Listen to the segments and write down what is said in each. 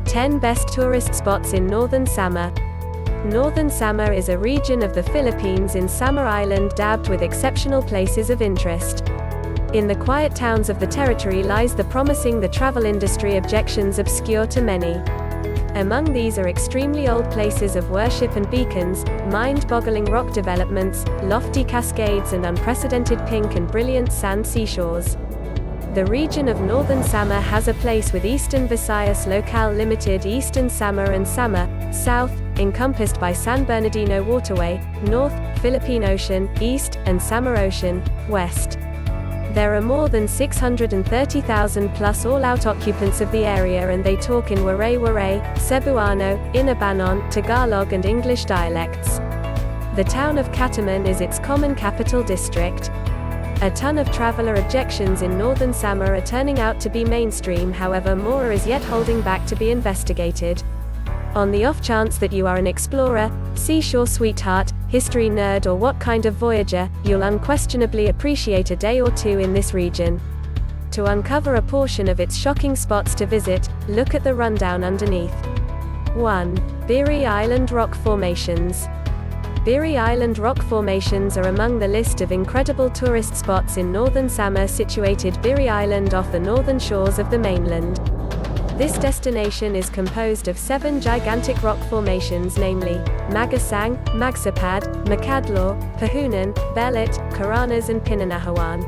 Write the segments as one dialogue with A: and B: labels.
A: 10 Best Tourist Spots in Northern Samar. Northern Samar is a region of the Philippines in Samar Island dabbed with exceptional places of interest. In the quiet towns of the territory lies the promising the travel industry objections obscure to many. Among these are extremely old places of worship and beacons, mind-boggling rock developments, lofty cascades and unprecedented pink and brilliant sand seashores. The region of Northern Samar has a place with Eastern Visayas Local Limited, Eastern Samar and Samar, south, encompassed by San Bernardino Waterway, north, Philippine Ocean, east, and Samar Ocean, west. There are more than 630,000 plus all-out occupants of the area, and they talk in Waray-Waray, Cebuano, Inabanon, Tagalog and English dialects. The town of Cataman is its common capital district. A ton of traveler objections in Northern Samar are turning out to be mainstream, however more are as yet holding back to be investigated. On the off chance that you are an explorer, seashore sweetheart, history nerd or what kind of voyager, you'll unquestionably appreciate a day or two in this region. To uncover a portion of its shocking spots to visit, look at the rundown underneath. 1. Biri Island Rock Formations. Biri Island rock formations are among the list of incredible tourist spots in Northern Samar, situated Biri Island off the northern shores of the mainland. This destination is composed of 7 gigantic rock formations, namely, Magasang, Magsapad, Makadlaw, Pahunan, Belit, Karanas and Pinanahawan.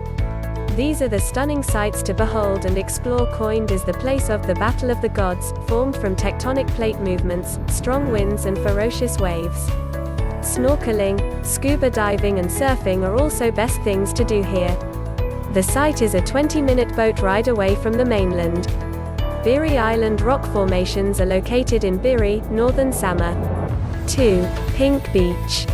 A: These are the stunning sights to behold and explore, coined as the place of the Battle of the Gods, formed from tectonic plate movements, strong winds and ferocious waves. Snorkeling, scuba diving and surfing are also best things to do here. The site is a 20-minute boat ride away from the mainland. Biri Island rock formations are located in Biri, Northern Samar. 2. Pink Beach.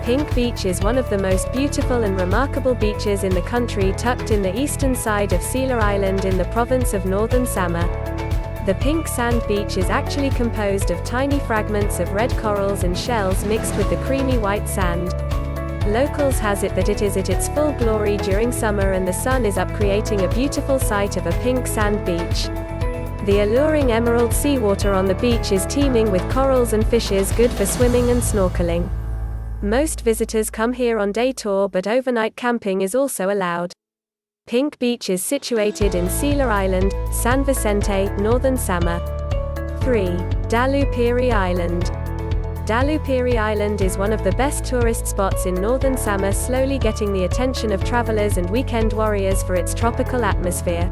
A: Pink Beach is one of the most beautiful and remarkable beaches in the country, tucked in the eastern side of Sila Island in the province of Northern Samar. The pink sand beach is actually composed of tiny fragments of red corals and shells mixed with the creamy white sand. Locals has it that it is at its full glory during summer and the sun is up, creating a beautiful sight of a pink sand beach. The alluring emerald seawater on the beach is teeming with corals and fishes, good for swimming and snorkeling. Most visitors come here on day tour, but overnight camping is also allowed. Pink Beach is situated in Sila Island, San Vicente, Northern Samar. 3. Dalupiri Island. Dalupiri Island is one of the best tourist spots in Northern Samar, slowly getting the attention of travelers and weekend warriors for its tropical atmosphere.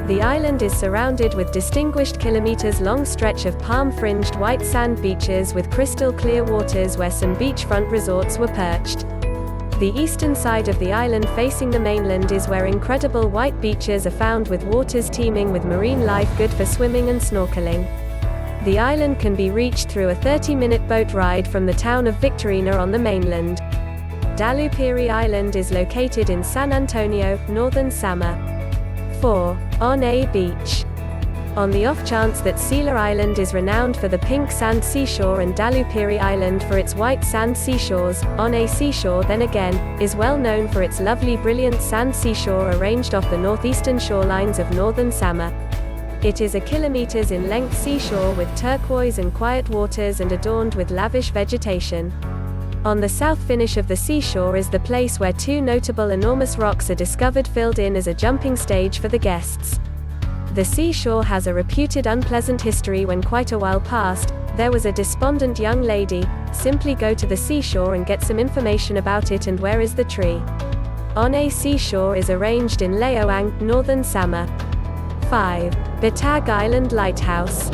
A: The island is surrounded with distinguished kilometers-long stretch of palm-fringed white sand beaches with crystal-clear waters where some beachfront resorts were perched. The eastern side of the island facing the mainland is where incredible white beaches are found, with waters teeming with marine life, good for swimming and snorkeling. The island can be reached through a 30-minute boat ride from the town of Victorina on the mainland. Dalupiri Island is located in San Antonio, Northern Samar. 4. Mmte Beach. On the off chance that Sila Island is renowned for the pink sand seashore and Dalupiri Island for its white sand seashores, Mmte Seashore then again, is well known for its lovely brilliant sand seashore arranged off the northeastern shorelines of Northern Samar. It is a kilometers in length seashore with turquoise and quiet waters and adorned with lavish vegetation. On the south finish of the seashore is the place where 2 notable enormous rocks are discovered, filled in as a jumping stage for the guests. The seashore has a reputed unpleasant history. When quite a while past, there was a despondent young lady. Simply go to the seashore and get some information about it and where is the tree. Mmte Seashore is arranged in Laoang, Northern Samar. 5. Batag Island Lighthouse.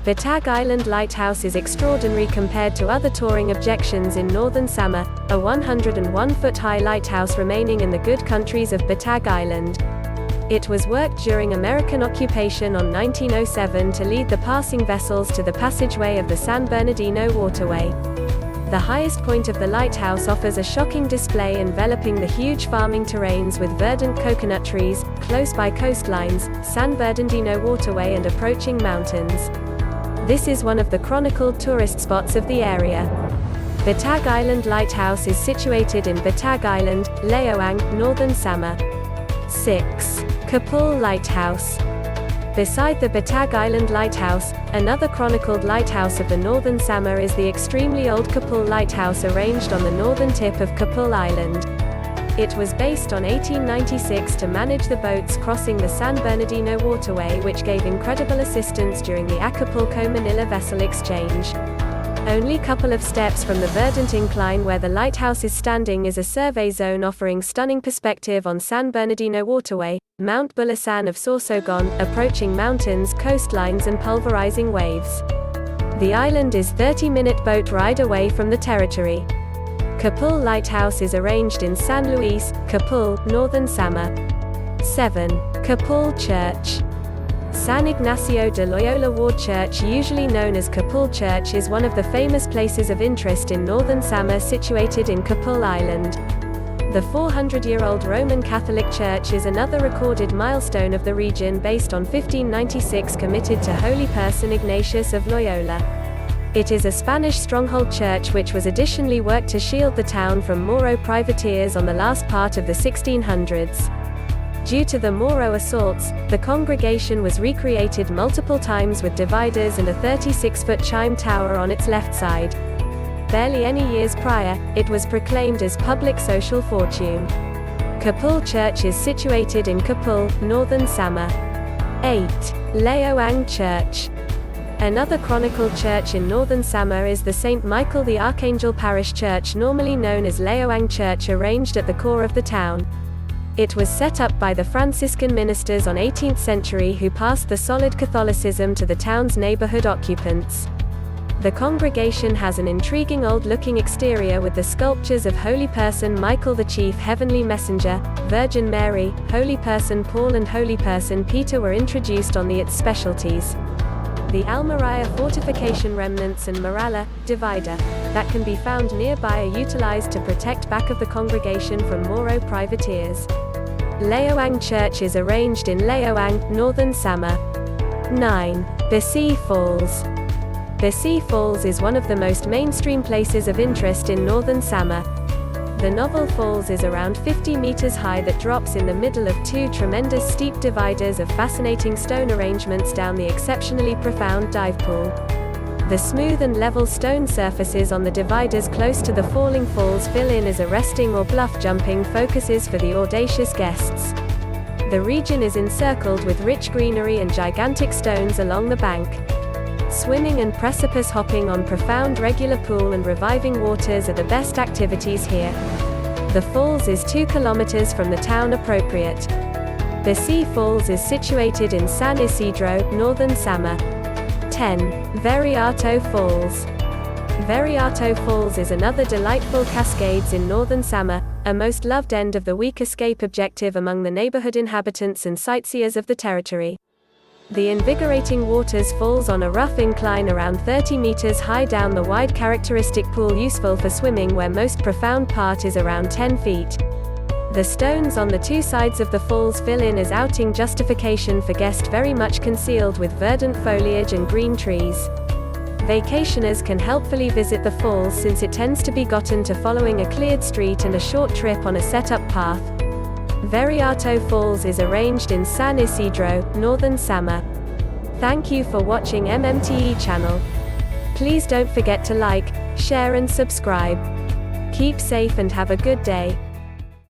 A: Batag Island Lighthouse is extraordinary compared to other touring objections in Northern Samar, a 101-foot-high lighthouse remaining in the good countries of Batag Island. It was worked during American occupation on 1907 to lead the passing vessels to the passageway of the San Bernardino Waterway. The highest point of the lighthouse offers a shocking display enveloping the huge farming terrains with verdant coconut trees, close by coastlines, San Bernardino Waterway and approaching mountains. This is one of the chronicled tourist spots of the area. Batag Island Lighthouse is situated in Batag Island, Laoang, Northern Samar. 6. Kapul Lighthouse. Beside the Batag Island Lighthouse, another chronicled lighthouse of the northern Samar is the extremely old Kapul Lighthouse arranged on the northern tip of Kapul Island. It was based on 1896 to manage the boats crossing the San Bernardino waterway, which gave incredible assistance during the Acapulco-Manila vessel exchange. Only couple of steps from the verdant incline where the lighthouse is standing is a survey zone offering stunning perspective on San Bernardino waterway, Mount Bulasan of Sorsogon, approaching mountains, coastlines and pulverizing waves. The island is 30-minute boat ride away from the territory. Kapul Lighthouse is arranged in San Luis, Kapul, northern Samar. 7. Kapul Church. San Ignacio de Loyola Ward Church, usually known as Kapul Church, is one of the famous places of interest in northern Samar situated in Kapul Island. The 400-year-old Roman Catholic Church is another recorded milestone of the region based on 1596 committed to Holy Person Ignatius of Loyola. It is a Spanish stronghold church which was additionally worked to shield the town from Moro privateers on the last part of the 1600s. Due to the Moro assaults, the congregation was recreated multiple times with dividers and a 36-foot chime tower on its left side. Barely any years prior, it was proclaimed as public social fortune. Kapul Church is situated in Kapul, northern Samar. 8. Laoang Church. Another chronicled church in northern Samar is the St. Michael the Archangel Parish Church, normally known as Laoang Church, arranged at the core of the town. It was set up by the Franciscan ministers on 18th century who passed the solid Catholicism to the town's neighborhood occupants. The congregation has an intriguing old-looking exterior with the sculptures of Holy Person Michael the Chief Heavenly Messenger, Virgin Mary, Holy Person Paul and Holy Person Peter were introduced on its specialties. The Almeria fortification remnants and Morala divider that can be found nearby are utilized to protect back of the congregation from Moro privateers. Laoang Church is arranged in Laoang, northern Samar. 9. Basi Falls. Basi Falls is one of the most mainstream places of interest in northern Samar. The novel falls is around 50 meters high that drops in the middle of two tremendous steep dividers of fascinating stone arrangements down the exceptionally profound dive pool. The smooth and level stone surfaces on the dividers close to the falling falls fill in as arresting or bluff jumping focuses for the audacious guests. The region is encircled with rich greenery and gigantic stones along the bank. Swimming and precipice hopping on profound regular pool and reviving waters are the best activities here. The falls is 2 kilometers from the town appropriate. Basi Falls is situated in San Isidro, northern Samar. 10. Veriato Falls. Veriato Falls is another delightful cascades in northern Samar, a most loved end of the week escape objective among the neighborhood inhabitants and sightseers of the territory. The invigorating waters falls on a rough incline around 30 meters high down the wide characteristic pool, useful for swimming, where most profound part is around 10 feet. The stones on the 2 sides of the falls fill in as outing justification for guests very much concealed with verdant foliage and green trees. Vacationers can helpfully visit the falls since it tends to be gotten to following a cleared street and a short trip on a set-up path. Veriato Falls is arranged in San Isidro, northern Samar. Thank you for watching MMTE channel. Please don't forget to like, share and subscribe. Keep safe and have a good day.